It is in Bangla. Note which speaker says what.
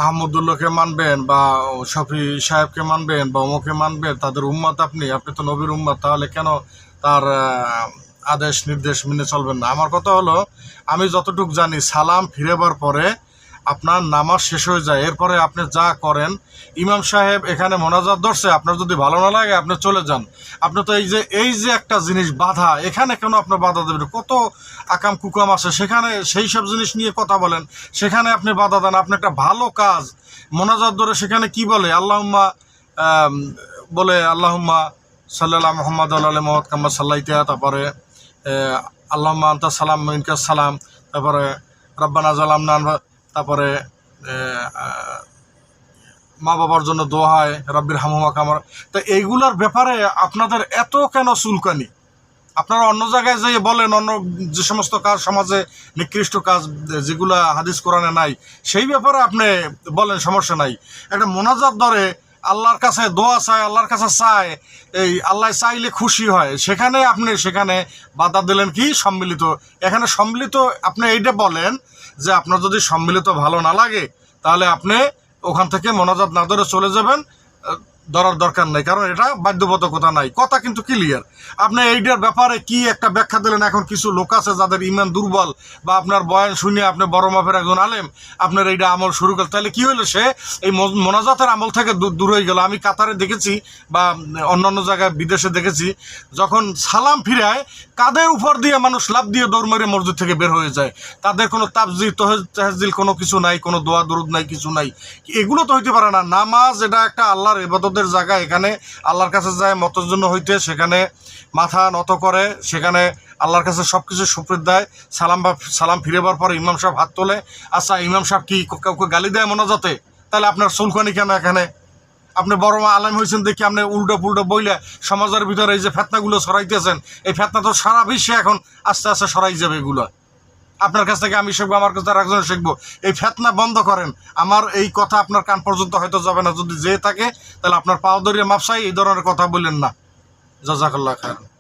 Speaker 1: আহমদুল্লাহকে মানবেন বা শফি সাহেবকে মানবেন বা অমুকে মানবেন, তাদের উম্মত আপনি তো নবীর উম্মত, তাহলে কেন তার আদেশ নির্দেশ মেনে চলবেন না? আমার কথা হলো, আমি যতটুকু জানি সালাম ফিরেবার পরে আপনার নামাজ শেষ হয়ে যায়, এরপরে আপনি যা করেন, ইমাম সাহেব এখানে মোনাজাত ধরছে, আপনার যদি ভালো না লাগে আপনি চলে যান। আপনি তো এই যে একটা জিনিস বাধা, এখানে কেন আপনার বাধা দেবেন? কত আকাম কুকাম আছে সেখানে, সেই সব জিনিস নিয়ে কথা বলেন, সেখানে আপনি বাধা দেন। আপনি একটা ভালো কাজ মোনাজাত ধরে সেখানে কি বলে, আল্লাহুম্মা বলে আল্লাহুম্মা সাল্লাল্লাহু মুহাম্মদ আলাইহি মুহাম্মদ কাম্মা সাল্লাইতা, তারপরে আল্লাহুম্মা আনতা সালাম মিনকাস সালাম, তারপরে রব্বানা জালামনা, তারপরে মা বাবার জন্য দোয়া হয় রব্বির হামহুমা কামা। তো এইগুলোর ব্যাপারে আপনাদের এত কেন চুলকানি? আপনারা অন্য জায়গায় যেয়ে বলেন, অন্য যে সমস্ত কাজ সমাজে নিকৃষ্ট কাজ যেগুলো হাদিস কোরআনে নাই, সেই ব্যাপারে আপনি বলেন, সমস্যা নাই। একটা মোনাজাত ধরে আল্লাহর কাছে দোয়া চায়, আল্লাহর কাছে চায়, এই আল্লাহ চাইলে খুশি হয়, সেখানে বাধা দিলেন কি? সম্মিলিত। এখানে সম্মিলিত আপনি এইটা বলেন যে আপনার যদি সম্মিলিত ভালো না লাগে তাহলে আপনি ওখান থেকে মোনাজাত না ধরে চলে যাবেন, ধরার দরকার নেই, কারণ এটা বাধ্যবাধকতা নাই। কথা কিন্তু ক্লিয়ার। আপনি এইটার ব্যাপারে কি একটা ব্যাখ্যা দিলেন? এখন কিছু লোক আছে যাদের ইমান দুর্বল, বা আপনার বয়ান শুনে আপনি বড় মাপের একজন আলেম, আপনার এইটা আমল শুরু করেন, তাহলে কি হলো? সে এই মোনাজাতের আমল থেকে দূর হয়ে গেল। আমি কাতারে দেখেছি বা অন্যান্য জায়গায় বিদেশে দেখেছি, যখন সালাম ফিরায় কাদের উপর দিয়ে মানুষ লাফ দিয়ে দৌড় মেরে মসজিদ থেকে বের হয়ে যায়। তাদের কোনো তাফজিল তাহজিল কোনো কিছু নাই, কোনো দোয়া দরুদ নাই, কিছু নাই। এগুলো তো হইতে পারে না। নামাজ এটা একটা আল্লাহর ইবাদতের জায়গা, এখানে আল্লাহর কাছে যায় মতের জন্য হইতে, সেখানে মাথা নত করে, সেখানে আল্লাহর কাছে সব কিছু সুপ্রিত দেয়। সালাম ফিরেবার পরে ইমাম সাহেব হাত তোলে। আচ্ছা, ইমাম সাহেব কি কাউকে গালি দেয় মোনাজাতে? তাহলে আপনার চুলকানি কেন এখানে? আপনি বড় আলেম হয়েছেন দেখি আপনি উল্টো পুল্টো বইলে সমাজের ভিতরে এই যে ফেতনাগুলো ছড়াইতেছেন, এই ফেতনা তো সারা বিশ্বে এখন আস্তে আস্তে সরাই যাবে। এগুলো আপনার কাছ থেকে আমি শিখবো, আমার কাছে আর একজন শিখবো। এই ফেতনা বন্ধ করেন। আমার এই কথা আপনার কান পর্যন্ত হয়তো যাবে না, যদি যেয়ে থাকে তাহলে আপনার পাও ধরিয়ে মাপসাই এই ধরনের কথা বললেন না। জাযাকাল্লাহ খায়র।